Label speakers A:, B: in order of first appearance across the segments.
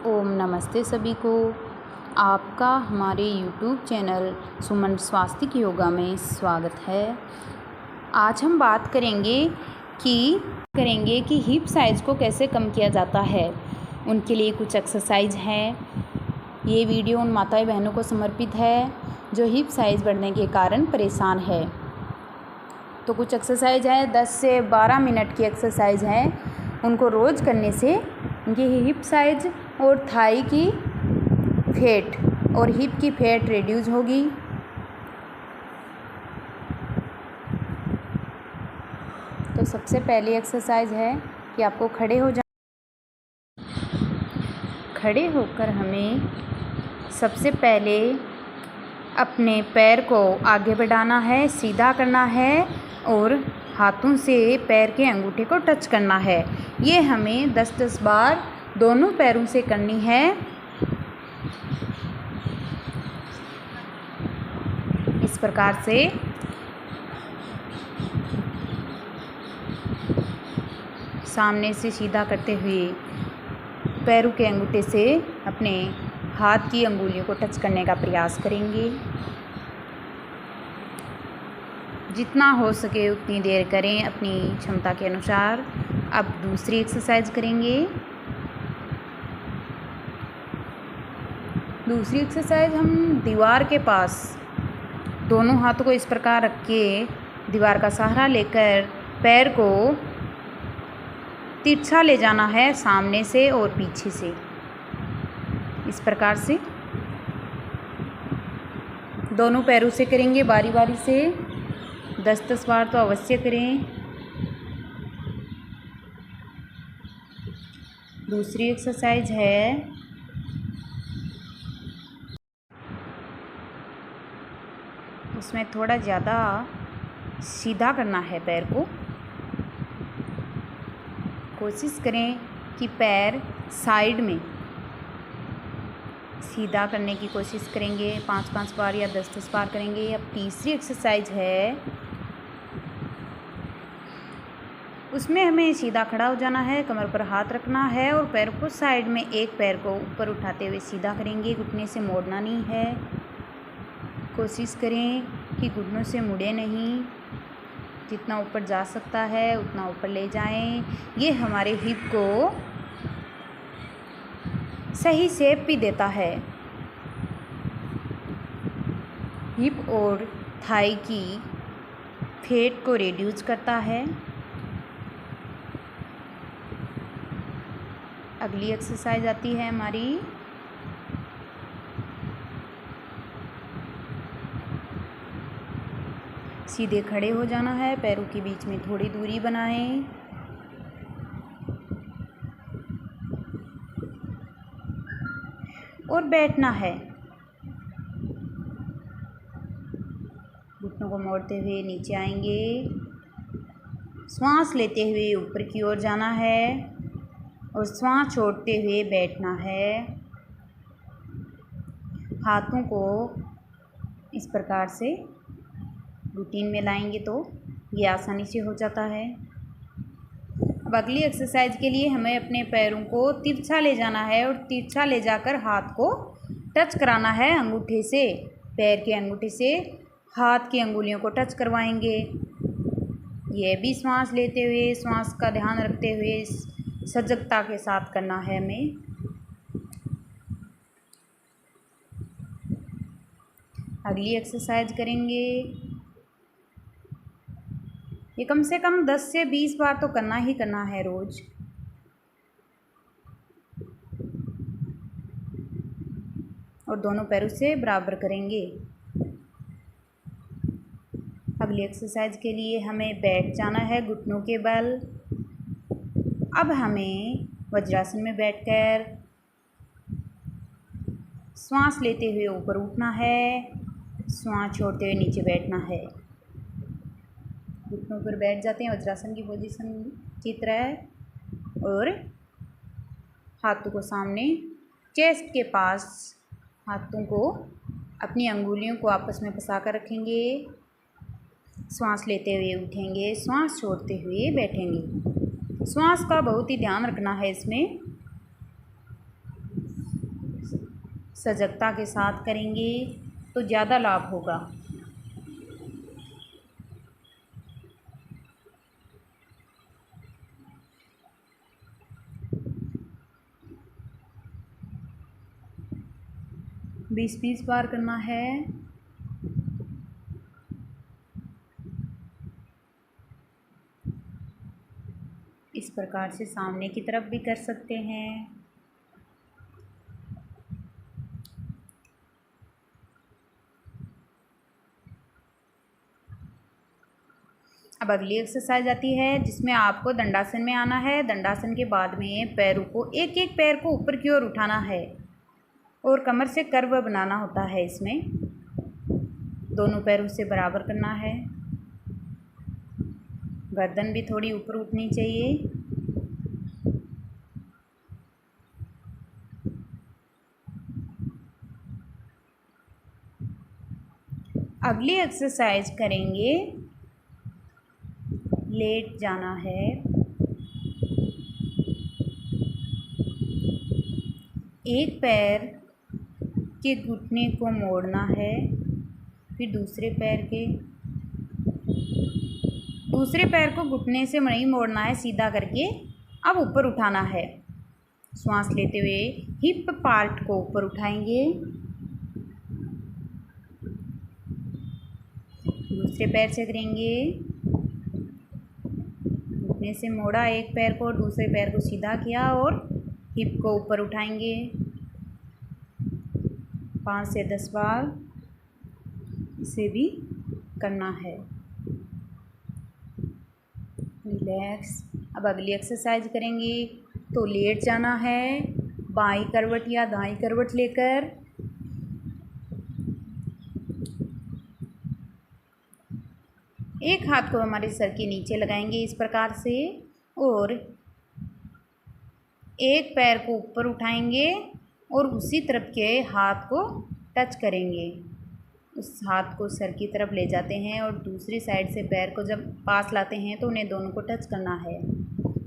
A: ओम नमस्ते सभी को। आपका हमारे YouTube चैनल सुमन स्वास्तिक योगा में स्वागत है। आज हम बात करेंगे कि हिप साइज़ को कैसे कम किया जाता है। उनके लिए कुछ एक्सरसाइज हैं। ये वीडियो उन माताएं बहनों को समर्पित है जो हिप साइज़ बढ़ने के कारण परेशान है। तो कुछ एक्सरसाइज है, 10 से 12 मिनट की एक्सरसाइज है। उनको रोज़ करने से उनकी हिप साइज और थाई की फैट और हिप की फैट रिड्यूस होगी। तो सबसे पहली एक्सरसाइज है कि आपको खड़े हो जाना। खड़े होकर हमें सबसे पहले अपने पैर को आगे बढ़ाना है, सीधा करना है और हाथों से पैर के अंगूठे को टच करना है। ये हमें 10-10 बार दोनों पैरों से करनी है। इस प्रकार से सामने से सीधा करते हुए पैरों के अंगूठे से अपने हाथ की अंगुलियों को टच करने का प्रयास करेंगे। जितना हो सके उतनी देर करें अपनी क्षमता के अनुसार। अब दूसरी एक्सरसाइज करेंगे। दूसरी एक्सरसाइज हम दीवार के पास दोनों हाथों को इस प्रकार रख के दीवार का सहारा लेकर पैर को तिरछा ले जाना है, सामने से और पीछे से। इस प्रकार से दोनों पैरों से करेंगे बारी बारी से। 10-10 बार तो अवश्य करें। दूसरी एक्सरसाइज है उसमें थोड़ा ज़्यादा सीधा करना है पैर को। कोशिश करें कि पैर साइड में सीधा करने की कोशिश करेंगे। 5-5 बार या 10-10 बार करेंगे। अब तीसरी एक्सरसाइज है, उसमें हमें सीधा खड़ा हो जाना है, कमर पर हाथ रखना है और पैर को साइड में एक पैर को ऊपर उठाते हुए सीधा करेंगे। घुटने से मोड़ना नहीं है। कोशिश करें कि घुटनों से मुड़े नहीं। जितना ऊपर जा सकता है उतना ऊपर ले जाएं। ये हमारे हिप को सही शेप भी देता है। हिप और थाई की फैट को रिड्यूस करता है। अगली एक्सरसाइज आती है हमारी सीधे खड़े हो जाना है, पैरों के बीच में थोड़ी दूरी बनाएं। और बैठना है। घुटनों को मोड़ते हुए नीचे आएंगे। श्वास लेते हुए ऊपर की ओर जाना है और श्वास छोड़ते हुए बैठना है। हाथों को इस प्रकार से रूटीन में लाएंगे तो ये आसानी से हो जाता है। अब अगली एक्सरसाइज के लिए हमें अपने पैरों को तिरछा ले जाना है और तिरछा ले जाकर हाथ को टच कराना है अंगूठे से। पैर के अंगूठे से हाथ की अंगुलियों को टच करवाएंगे। ये भी श्वास लेते हुए, श्वास का ध्यान रखते हुए सजगता के साथ करना है हमें। अगली एक्सरसाइज करेंगे। ये कम से कम 10 से 20 बार तो करना ही करना है रोज। और दोनों पैरों से बराबर करेंगे। अगली एक्सरसाइज के लिए हमें बैठ जाना है घुटनों के बल। अब हमें वज्रासन में बैठकर श्वास लेते हुए ऊपर उठना है, श्वास छोड़ते हुए नीचे बैठना है। घुटनों पर बैठ जाते हैं वज्रासन की पोजीशन की तरह और हाथों को सामने चेस्ट के पास, हाथों को अपनी अंगुलियों को आपस में फंसा कर रखेंगे। श्वास लेते हुए उठेंगे, श्वास छोड़ते हुए बैठेंगे। श्वास का बहुत ही ध्यान रखना है इसमें। सजगता के साथ करेंगे तो ज़्यादा लाभ होगा। बीस 20 बार करना है। इस प्रकार से सामने की तरफ भी कर सकते हैं। अब अगली एक्सरसाइज आती है जिसमें आपको दंडासन में आना है। दंडासन के बाद में पैरों को एक एक पैर को ऊपर की ओर उठाना है और कमर से कर्व बनाना होता है। इसमें दोनों पैरों से बराबर करना है। गर्दन भी थोड़ी ऊपर उठनी चाहिए। अगली एक्सरसाइज करेंगे, लेट जाना है। एक पैर के घुटने को मोड़ना है, फिर दूसरे पैर को घुटने से नहीं मोड़ना है, सीधा करके अब ऊपर उठाना है। श्वास लेते हुए हिप पार्ट को ऊपर उठाएंगे। दूसरे पैर से करेंगे, घुटने से मोड़ा एक पैर को, दूसरे पैर को सीधा किया और हिप को ऊपर उठाएंगे। 5 से 10 बार इसे भी करना है। रिलैक्स। अब अगली एक्सरसाइज करेंगे तो लेट जाना है। बाईं करवट या दाईं करवट लेकर एक हाथ को हमारे सर के नीचे लगाएंगे इस प्रकार से और एक पैर को ऊपर उठाएंगे और उसी तरफ के हाथ को टच करेंगे। उस हाथ को सर की तरफ ले जाते हैं और दूसरी साइड से पैर को जब पास लाते हैं तो उन्हें दोनों को टच करना है।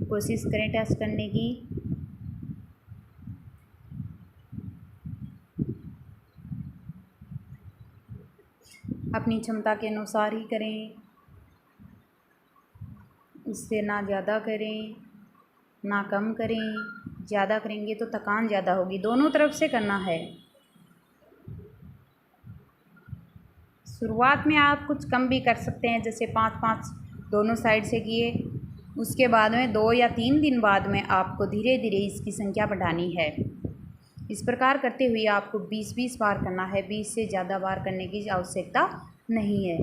A: कोशिश करें टच करने की। अपनी क्षमता के अनुसार ही करें, इससे ना ज़्यादा करें ना कम करें। ज़्यादा करेंगे तो थकान ज़्यादा होगी। दोनों तरफ से करना है। शुरुआत में आप कुछ कम भी कर सकते हैं, जैसे 5-5 दोनों साइड से किए। उसके बाद में 2 या 3 दिन बाद में आपको धीरे धीरे इसकी संख्या बढ़ानी है। इस प्रकार करते हुए आपको 20-20 बार करना है। 20 से ज़्यादा बार करने की आवश्यकता नहीं है।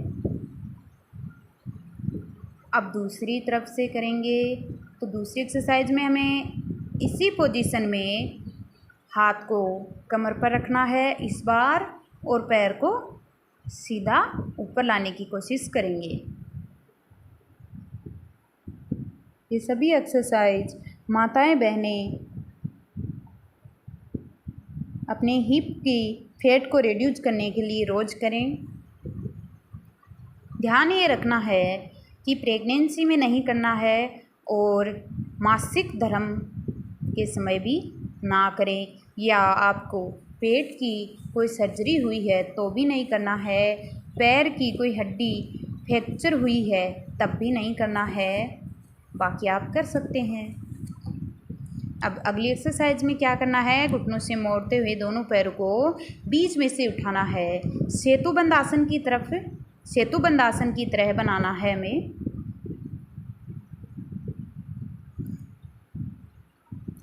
A: अब दूसरी तरफ से करेंगे तो दूसरी एक्सरसाइज में हमें इसी पोजीशन में हाथ को कमर पर रखना है इस बार और पैर को सीधा ऊपर लाने की कोशिश करेंगे। ये सभी एक्सरसाइज माताएं बहनें अपने हिप की फैट को रिड्यूस करने के लिए रोज़ करें। ध्यान ये रखना है कि प्रेगनेंसी में नहीं करना है और मासिक धर्म के समय भी ना करें, या आपको पेट की कोई सर्जरी हुई है तो भी नहीं करना है। पैर की कोई हड्डी फ्रैक्चर हुई है तब भी नहीं करना है। बाकी आप कर सकते हैं। अब अगली एक्सरसाइज में क्या करना है, घुटनों से मोड़ते हुए दोनों पैरों को बीच में से उठाना है। सेतुबंद आसन की तरह बनाना है हमें।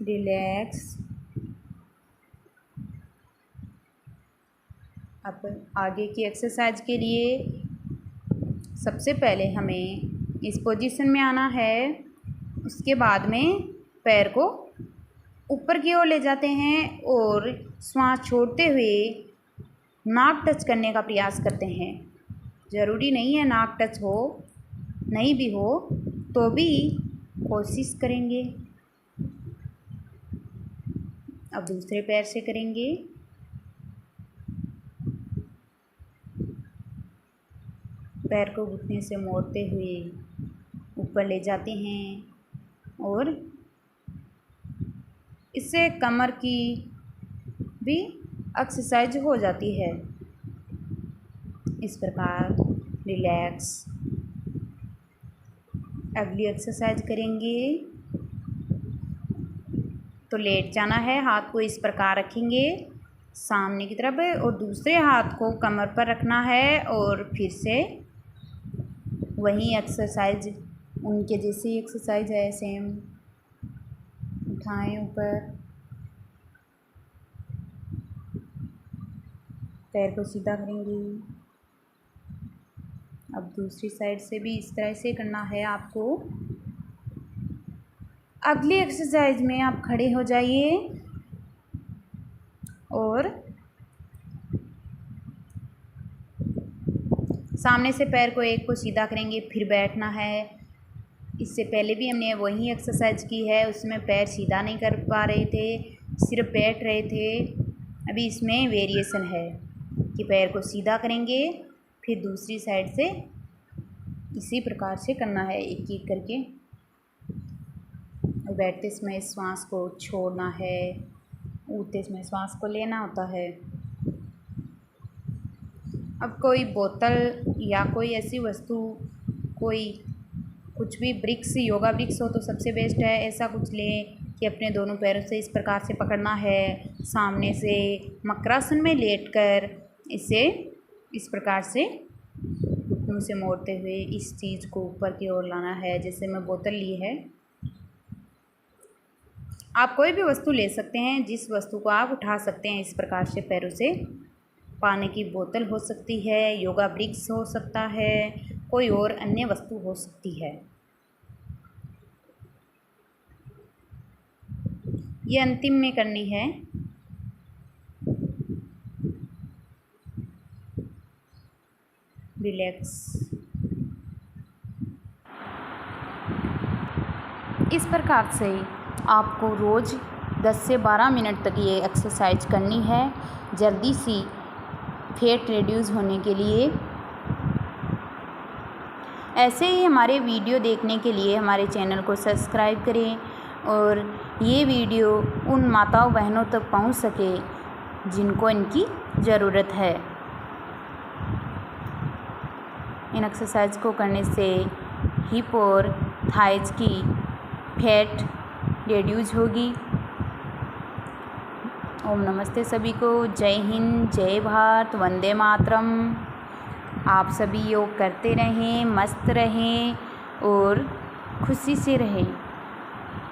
A: रिलैक्स। अब आगे की एक्सरसाइज के लिए सबसे पहले हमें इस पोजीशन में आना है। उसके बाद में पैर को ऊपर की ओर ले जाते हैं और श्वास छोड़ते हुए नाक टच करने का प्रयास करते हैं। ज़रूरी नहीं है नाक टच हो, नहीं भी हो तो भी कोशिश करेंगे। अब दूसरे पैर से करेंगे। पैर को घुटने से मोड़ते हुए ऊपर ले जाते हैं और इससे कमर की भी एक्सरसाइज हो जाती है। इस प्रकार रिलैक्स। अगली एक्सरसाइज करेंगे तो लेट जाना है। हाथ को इस प्रकार रखेंगे सामने की तरफ और दूसरे हाथ को कमर पर रखना है और फिर से वही एक्सरसाइज उनके जैसी एक्सरसाइज है सेम। उठाएं ऊपर, पैर को सीधा करेंगे। अब दूसरी साइड से भी इस तरह से करना है आपको। अगली एक्सरसाइज में आप खड़े हो जाइए और सामने से पैर को एक को सीधा करेंगे, फिर बैठना है। इससे पहले भी हमने वही एक्सरसाइज की है, उसमें पैर सीधा नहीं कर पा रहे थे, सिर्फ बैठ रहे थे। अभी इसमें वेरिएशन है कि पैर को सीधा करेंगे, फिर दूसरी साइड से इसी प्रकार से करना है एक एक करके। और बैठते समय श्वास को छोड़ना है, उठते समय श्वास को लेना होता है। अब कोई बोतल या कोई ऐसी वस्तु, कोई कुछ भी ब्रिक्स, योगा ब्रिक्स हो तो सबसे बेस्ट है। ऐसा कुछ लें कि अपने दोनों पैरों से इस प्रकार से पकड़ना है, सामने से मकरासन में लेटकर इसे इस प्रकार से घुटनों से मोड़ते हुए इस चीज़ को ऊपर की ओर लाना है। जैसे मैं बोतल ली है, आप कोई भी वस्तु ले सकते हैं, जिस वस्तु को आप उठा सकते हैं इस प्रकार से पैरों से। पानी की बोतल हो सकती है, योगा ब्रिक्स हो सकता है, कोई और अन्य वस्तु हो सकती है। ये अंतिम में करनी है। रिलैक्स। इस प्रकार से आपको रोज़ 10 से 12 मिनट तक ये एक्सरसाइज करनी है, जल्दी सी फैट रिड्यूस होने के लिए। ऐसे ही हमारे वीडियो देखने के लिए हमारे चैनल को सब्सक्राइब करें और ये वीडियो उन माताओं बहनों तक पहुंच सके जिनको इनकी ज़रूरत है। इन एक्सरसाइज को करने से हिप और थाइज की फैट रिड्यूस होगी। ओम नमस्ते सभी को। जय हिंद, जय भारत, वंदे मातरम। आप सभी योग करते रहें, मस्त रहें और खुशी से रहें।